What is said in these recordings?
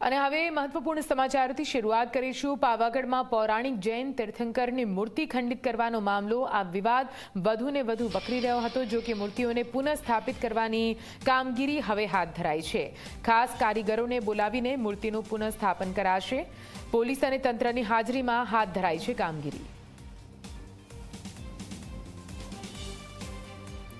અને હવે મહત્વપૂર્ણ સમાચારથી શરૂઆત કરીશું। પાવાગઢમાં પૌરાણિક જૈન તીર્થંકરની મૂર્તિ ખંડિત કરવાનો મામલો આ વિવાદ વધુને વધુ વકરી રહ્યો હતો। જો કે મૂર્તિઓને પુનઃસ્થાપિત કરવાની કામગીરી હવે હાથ ધરાઈ છે। ખાસ કારીગરોને બોલાવીને મૂર્તિનું પુનઃસ્થાપન કરાશે। પોલીસ અને તંત્રની હાજરીમાં હાથ ધરાઈ છે કામગીરી।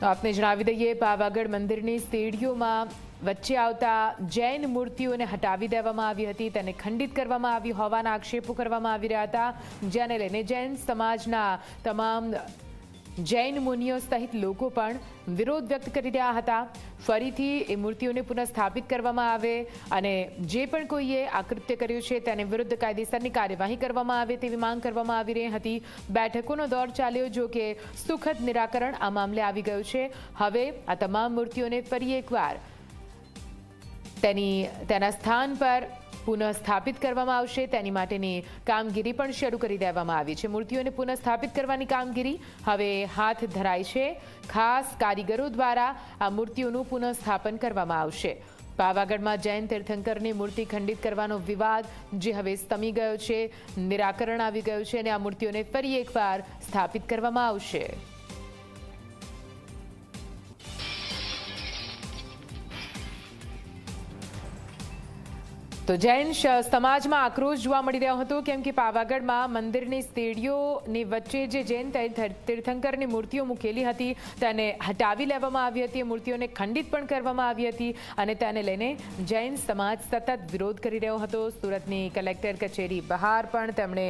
તો આપને જણાવી દઈએ, પાવાગઢ મંદિરની સીડીઓમાં વચ્ચે આવતા જૈન મૂર્તિઓને હટાવી દેવામાં આવી હતી, તેને ખંડિત કરવામાં આવી હોવાના આક્ષેપો કરવામાં આવી રહ્યા હતા, જેને લઈને જૈન સમાજના તમામ જૈન મુનિઓ સહિત લોકો પણ વિરોધ વ્યક્ત કરી રહ્યા હતા। ફરીથી એ મૂર્તિઓને પુનઃસ્થાપિત કરવામાં આવે અને જે પણ કોઈએ આ કૃત્ય કર્યું છે તેની વિરુદ્ધ કાયદેસરની કાર્યવાહી કરવામાં આવે તેવી માંગ કરવામાં આવી રહી હતી। બેઠકોનો દોર ચાલ્યો, જો કે સુખદ નિરાકરણ આ મામલે આવી ગયું છે। હવે આ તમામ મૂર્તિઓને ફરી એકવાર તેના સ્થાન પર પુનઃસ્થાપિત કરવામાં આવશે। તેની માટેની કામગીરી પણ શરૂ કરી દેવામાં આવી છે। મૂર્તિઓને પુનઃસ્થાપિત કરવાની કામગીરી હવે હાથ ધરાઈ છે। ખાસ કારીગરો દ્વારા આ મૂર્તિઓનું પુનઃસ્થાપન કરવામાં આવશે। પાવાગઢમાં જૈન તીર્થંકરની મૂર્તિ ખંડિત કરવાનો વિવાદ જે હવે શમી ગયો છે, નિરાકરણ આવી ગયું છે અને આ મૂર્તિઓને ફરી એકવાર સ્થાપિત કરવામાં આવશે। તો જૈન સમાજમાં આક્રોશ જોવા મળી રહ્યો હતો, કેમ કે પાવાગઢમાં મંદિરની સીડીઓની વચ્ચે જે જૈન તીર્થંકરની મૂર્તિઓ મૂકેલી હતી તેને હટાવી લેવામાં આવી હતી, મૂર્તિઓને ખંડિત પણ કરવામાં આવી હતી અને તેને લઈને જૈન સમાજ સતત વિરોધ કરી રહ્યો હતો। સુરતની કલેક્ટર કચેરી બહાર પણ તેમણે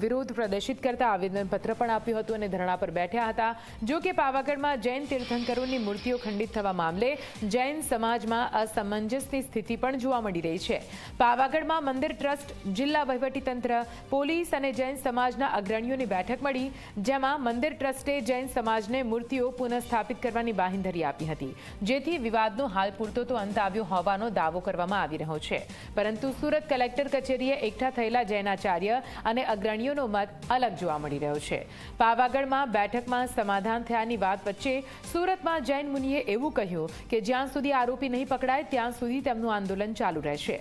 વિરોધ પ્રદર્શિત કરતા આવેદનપત્ર પણ આપ્યું હતું અને ધરણા પર બેઠ્યા હતા। જો કે પાવાગઢમાં જૈન તીર્થંકરોની મૂર્તિઓ ખંડિત થવા મામલે જૈન સમાજમાં અસમંજસની સ્થિતિ પણ જોવા મળી રહી છે। પાવાગઢમાં મંદિર ટ્રસ્ટ, જિલ્લા વહીવટીતંત્ર, પોલીસ અને જૈન સમાજના અગ્રણીઓની બેઠક મળી, જેમાં મંદિર ટ્રસ્ટે જૈન સમાજને મૂર્તિઓ પુનઃસ્થાપિત કરવાની બાંહેધરી આપી હતી, જેથી વિવાદનો હાલ પૂરતો તો અંત આવ્યો હોવાનો દાવો કરવામાં આવી રહ્યો છે। પરંતુ સુરત કલેક્ટર કચેરીએ એકઠા થયેલા જૈનાચાર્ય અને અગ્રણીઓનો મત અલગ જોવા મળી રહ્યો છે। પાવાગઢમાં બેઠકમાં સમાધાન થયાની વાત વચ્ચે સુરતમાં જૈન મુનિએ એવું કહ્યું કે જ્યાં સુધી આરોપી નહીં પકડાય ત્યાં સુધી તેમનું આંદોલન ચાલુ રહેશે।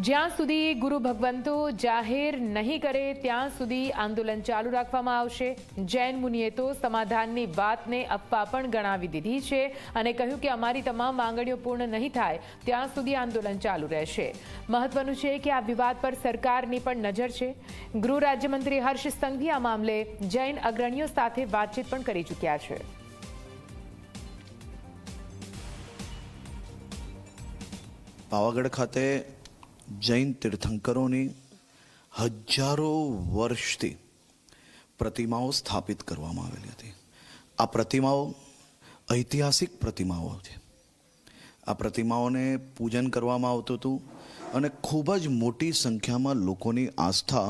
જ્યાં સુધી ગુરુ ભગવંતો જાહેર નહીં કરે ત્યાં સુધી આંદોલન ચાલુ રાખવામાં આવશે। જૈન મુનિએ તો સમાધાનની વાતને અફવા પણ ગણાવી દીધી છે અને કહ્યું કે અમારી તમામ માંગણીઓ પૂર્ણ નહીં થાય ત્યાં સુધી આંદોલન ચાલુ રહેશે। મહત્વનું છે કે આ વિવાદ પર સરકારની પણ નજર છે। ગૃહ રાજ્યમંત્રી હર્ષ સંઘવી આ મામલે જૈન અગ્રણીઓ સાથે વાતચીત પણ કરી ચૂક્યા છે। પાવાગઢ ખાતે જૈન તીર્થંકરોની હજારો વર્ષથી પ્રતિમાઓ સ્થાપિત કરવામાં આવેલી હતી। આ પ્રતિમાઓ ઐતિહાસિક પ્રતિમાઓ છે। આ પ્રતિમાઓને પૂજન કરવામાં આવતું હતું અને ખૂબ જ મોટી સંખ્યામાં લોકોની આસ્થા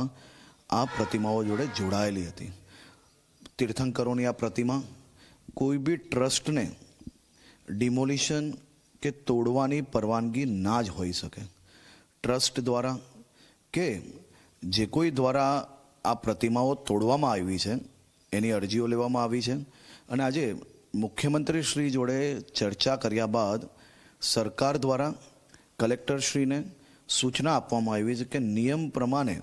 આ પ્રતિમાઓ જોડે જોડાયેલી હતી। તીર્થંકરોની આ પ્રતિમા કોઈ બી ટ્રસ્ટને ડિમોલિશન કે તોડવાની પરવાનગી ના જ હોઈ શકે। ટ્રસ્ટ દ્વારા કે જે કોઈ દ્વારા આ પ્રતિમાઓ તોડવામાં આવી છે એની અરજીઓ લેવામાં આવી છે અને આજે મુખ્યમંત્રી શ્રી જોડે ચર્ચા કર્યા બાદ સરકાર દ્વારા કલેક્ટરશ્રીને સૂચના આપવામાં આવી છે કે નિયમ પ્રમાણે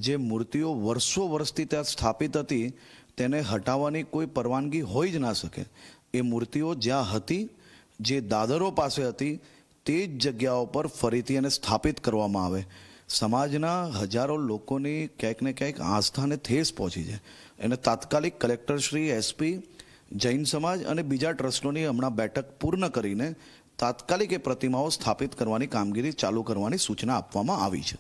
જે મૂર્તિઓ વર્ષો વર્ષથી ત્યાં સ્થાપિત હતી તેને હટાવવાની કોઈ પરવાનગી હોઈ જ ના શકે। એ મૂર્તિઓ જ્યાં હતી, જે દાદરો પાસે હતી, તે જ જગ્યાઓ પર ફરીથી એને સ્થાપિત કરવામાં આવે। સમાજના હજારો લોકોની ક્યાંક ને ક્યાંક આસ્થાને ઠેસ પહોંચી છે એને તાત્કાલિક કલેક્ટરશ્રી, એસપી, જૈન સમાજ અને બીજા ટ્રસ્ટોની હમણાં બેઠક પૂર્ણ કરીને તાત્કાલિક એ પ્રતિમાઓ સ્થાપિત કરવાની કામગીરી ચાલુ કરવાની સૂચના આપવામાં આવી છે।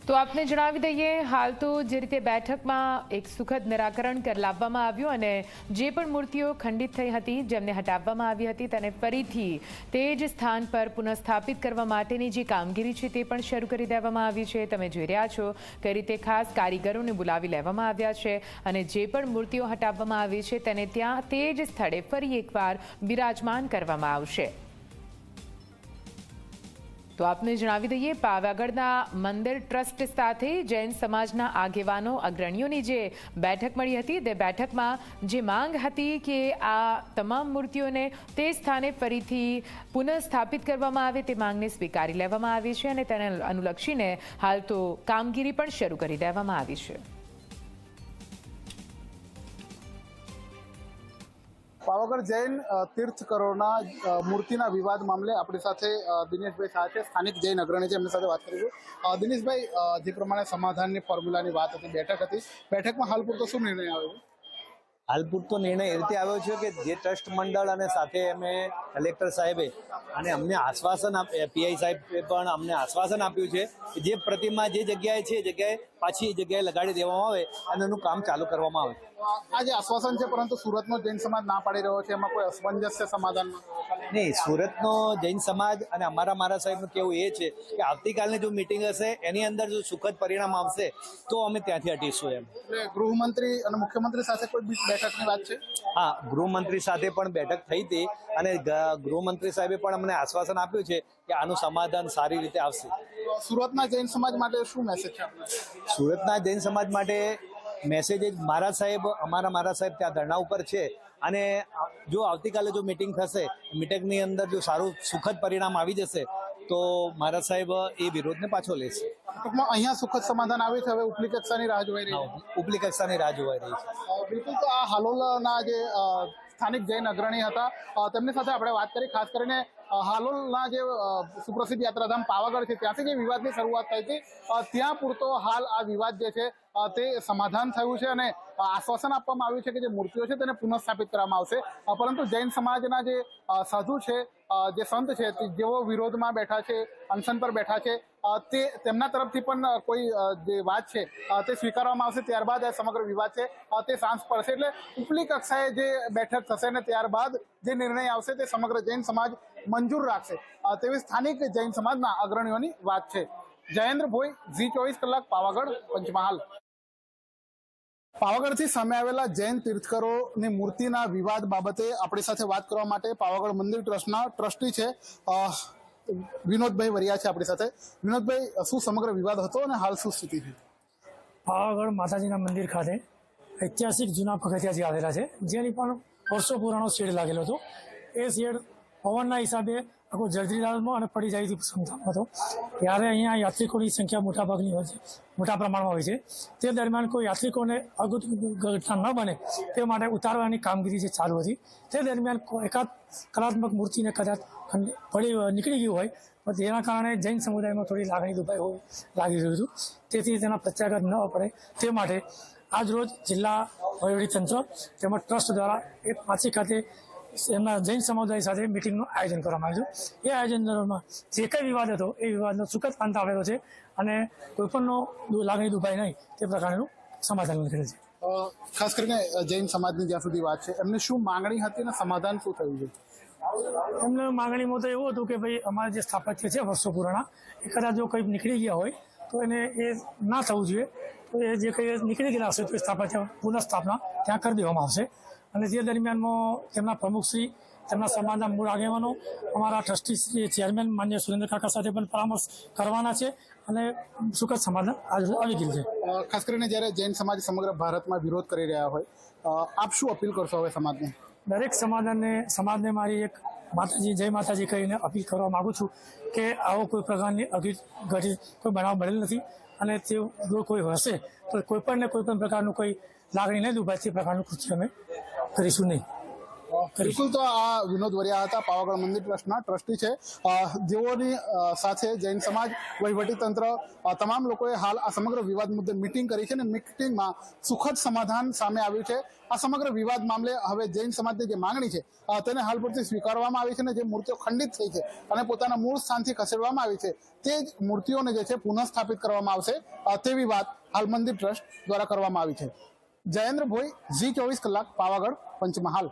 તો આપને જણાવી દઈએ, હાલ તો જે રીતે બેઠકમાં એક સુખદ નિરાકરણ લાવવામાં આવ્યું અને જે પણ મૂર્તિઓ ખંડિત થઈ હતી, જેમને હટાવવામાં આવી હતી, તેને ફરીથી તે જ સ્થાન પર પુનઃસ્થાપિત કરવા માટેની જે કામગીરી છે તે પણ શરૂ કરી દેવામાં આવી છે। તમે જોઈ રહ્યા છો કઈ રીતે ખાસ કારીગરોને બોલાવી લેવામાં આવ્યા છે અને જે પણ મૂર્તિઓ હટાવવામાં આવી છે તેને ત્યાં તે જ સ્થળે ફરી એકવાર બિરાજમાન કરવામાં આવશે। તો આપને જણાવી દઈએ, પાવાગઢના મંદિર ટ્રસ્ટ સાથે જૈન સમાજના આગેવાનો અગ્રણીઓની જે બેઠક મળી હતી, તે બેઠકમાં જે માંગ હતી કે આ તમામ મૂર્તિઓને તે સ્થાને ફરીથી પુનઃસ્થાપિત કરવામાં આવે, તે માંગને સ્વીકારી લેવામાં આવી છે અને તેને અનુલક્ષીને હાલ તો કામગીરી પણ શરૂ કરી દેવામાં આવી છે. પાવાગઢ જૈન તીર્થકરોના મૂર્તિના વિવાદ મામલે આપણી સાથે દિનેશભાઈ શાહ છે, સ્થાનિક જૈન અગ્રણી છે, એમની સાથે વાત કરીશું. દિનેશભાઈ, જે પ્રમાણે સમાધાનની ફોર્મ્યુલાની વાત હતી, બેઠક હતી, બેઠકમાં હાલ પૂરતો શું નિર્ણય આવ્યો? હાલ પૂરતો નિર્ણય એ રીતે આવ્યો છે કે જે ટ્રસ્ટ મંડળ અને સાથે અમે કલેક્ટર સાહેબે અને અમને આશ્વાસન પીઆઈ સાહેબે પણ અમને આશ્વાસન આપ્યું છે કે જે પ્રતિમા જે જગ્યાએ છે એ જગ્યાએ પાછી એ જગ્યાએ લગાડી દેવામાં આવે અને એનું કામ ચાલુ કરવામાં આવે. આ જે આશ્વાસન છે, પરંતુ સુરતનો જૈન સમાજ ના પાડી રહ્યો છે, એમાં કોઈ અસમંજસ છે સમાધાનમાં? નહીં, સુરતનો જૈન સમાજ અને મારા સાહેબનું કેવું એ છે કે આવતીકાલની જો મિટિંગ હશે એની અંદર જો સુખદ પરિણામ આવશે તો અમે ત્યાંથી હટીશું. એમ ગૃહમંત્રી અને મુખ્યમંત્રી સાથે કોઈ બીજી બેઠકની વાત છે? હા, ગૃહમંત્રી સાથે પણ બેઠક થઈ હતી અને ગૃહમંત્રી સાહેબે પણ અમને આશ્વાસન આપ્યું છે કે આનું સમાધાન સારી રીતે આવશે. સુરતના જૈન સમાજ માટે શું મેસેજ છે આપનો? સુરતના જૈન સમાજ માટે મેસેજ મહારાજ સાહેબ ત્યાં ધરણા ઉપર છે અને જો આવતીકાલે જો મિટિંગ થશે, મિટિંગની અંદર જો સારું સુખદ પરિણામ આવી જશે તો મહારાજ સાહેબ એ વિરોધને પાછો લેશે. અહીંયા સુખદ સમાધાન આવે છે, હવે ઉપલી કક્ષાની રાહ જોવાઈ રહી છે. ઉપલી કક્ષાની રાહ જોવાઈ રહી છે. બિલકુલ. તો આ હાલોલના જે સ્થાનિક જૈન અગ્રણી હતા, તેમની સાથે આપણે વાત કરી. ખાસ કરીને હાલોલના જે સુપ્રસિદ્ધ યાત્રાધામ પાવાગઢ છે, ત્યાંથી જે વિવાદની શરૂઆત થઈ હતી, ત્યાં પૂરતો હાલ આ વિવાદ જે છે તે સમાધાન થયું છે અને આશ્વાસન આપવામાં આવ્યું છે કે જે મૂર્તિઓ છે તેને પુનઃસ્થાપિત કરવામાં આવશે. પરંતુ જૈન સમાજના જે સાધુ છે, જે સંત છે, જેઓ વિરોધમાં બેઠા છે, અનશન પર બેઠા છે, તે તેમના તરફથી પણ કોઈ જે વાત છે તે સ્વીકારવામાં આવશે. ત્યારબાદ આ સમગ્ર વિવાદ છે તે શાંત પડશે. એટલે ઉપલી કક્ષાએ જે બેઠક થશે ને ત્યારબાદ જે નિર્ણય આવશે તે સમગ્ર જૈન સમાજ મંજૂર રાખશે, તેવી સ્થાનિક જૈન સમાજના અગ્રણીઓની વાત છે. જયેન્દ્ર ભોઈ, ઝી24 કલાક, પાવાગઢ, પંચમહાલ. પાવાગઢથી સામે આવેલા જૈન તીર્થકરોની મૂર્તિના વિવાદ બાબતે આપણી સાથે વાત કરવા માટે પાવાગઢ મંદિર ટ્રસ્ટના ટ્રસ્ટી છે વિનોદભાઈ વરિયા છે આપણી સાથે. વિનોદભાઈ, શું સમગ્ર વિવાદ હતો અને હાલ શું સ્થિતિ છે? પાવાગઢ માતાજીના મંદિર ખાતે ઐતિહાસિક જૂના પગથિયા જે આવેલા છે, જેની પણ વર્ષો પુરાણો શેડ લાગેલો હતો. એ શેડ પવનના હિસાબે આખો જર્જરીમાં અને પડી જાય ક્ષમતામાં હતો. ત્યારે અહીંયા યાત્રિકોની સંખ્યા મોટાભાગની હોય છે, મોટા પ્રમાણમાં હોય છે. તે દરમિયાન કોઈ યાત્રિકોને ઘટના ન બને તે માટે ઉતારવાની કામગીરી જે ચાલુ હતી. તે દરમિયાન એકાદ કલાત્મક મૂર્તિને કદાચ નીકળી ગયું હોય, પણ તેના કારણે જૈન સમુદાયમાં થોડી લાગણી દુભાઈ લાગી રહ્યું હતું. તેથી તેના પ્રત્યાઘાત ન પડે તે માટે આજરોજ જિલ્લા વહીવટીતંત્ર તેમજ ટ્રસ્ટ દ્વારા એક માછી ખાતે એમના જૈન સમુદાય સાથે મિટિંગનું આયોજન કરવામાં આવ્યું છે. એ આયોજનમાં જે કંઈ વિવાદ હતો એ વિવાદનો સુખદ અંત આવેલો છે અને કોઈપણનો લાગણી દુભાઈ નહીં તે પ્રકારનું સમાધાન નીકળે છે. ખાસ કરીને જૈન સમાજની જ્યાં સુધી વાત છે, એમની શું માંગણી હતી અને સમાધાન શું થયું છે? એમને માંગણીમાં તો એવું હતું કે ભાઈ અમારા જે સ્થાપત્ય છે વર્ષો પુરાણા, એ કદાચ જો કંઈ નીકળી ગયા હોય તો એને એ ના થવું જોઈએ. તો એ જે કંઈ નીકળી ગયેલા હશે તો એ સ્થાપત્ય પુનઃસ્થાપના ત્યાં કરી દેવામાં આવશે. અને તે દરમિયાનમાં તેમના પ્રમુખશ્રી, તેમના સમાજના મૂળ આગેવાનો, અમારા ટ્રસ્ટી ચેરમેન માન્ય સુરેન્દ્ર કાકા સાથે પણ પરામર્શ કરવાના છે અને સુખદ સમાધાન આવી ગયું છે. ખાસ કરીને જ્યારે જૈન સમાજ સમગ્ર ભારતમાં વિરોધ કરી રહ્યા હોય, આપ શું અપીલ કરશો હવે સમાજને? દરેક સમાજને મારી એક માતાજી, જય માતાજી કહીને અપીલ કરવા માગું છું કે આવો કોઈ પ્રકારની ઘટિત કોઈ બનાવ બનેલ નથી અને તે જો કોઈ હશે તો કોઈ પણ પ્રકારનું કોઈ લાગણી નહીં દુભાય તે પ્રકારનું કૃત્ય અમે કરીશું નહીં. બિલકુલ. તો આ વિનોદ વરિયા હતા, પાવાગઢ મંદિર ટ્રસ્ટના ટ્રસ્ટી છે, જેઓની સાથે જૈન સમાજ, વહીવટીતંત્ર, તમામ લોકોએ હાલ આ સમગ્ર વિવાદ મુદ્દે મિટિંગ કરી છે અને મિટિંગમાં સુખદ સમાધાન સામે આવ્યું છે. આ સમગ્ર વિવાદ મામલે હવે જૈન સમાજની જે માંગણી છે તેને હાલ પૂરતી સ્વીકારવામાં આવી છે અને જે મૂર્તિઓ ખંડિત થઈ છે અને પોતાના મૂળ સ્થાનથી ખસેડવામાં આવી છે તે જ મૂર્તિઓને જે છે પુનઃસ્થાપિત કરવામાં આવશે, તેવી વાત હાલ મંદિર ટ્રસ્ટ દ્વારા કરવામાં આવી છે. જયેન્દ્ર ભોઈ, ઝી24 કલાક, પાવાગઢ, પંચમહાલ.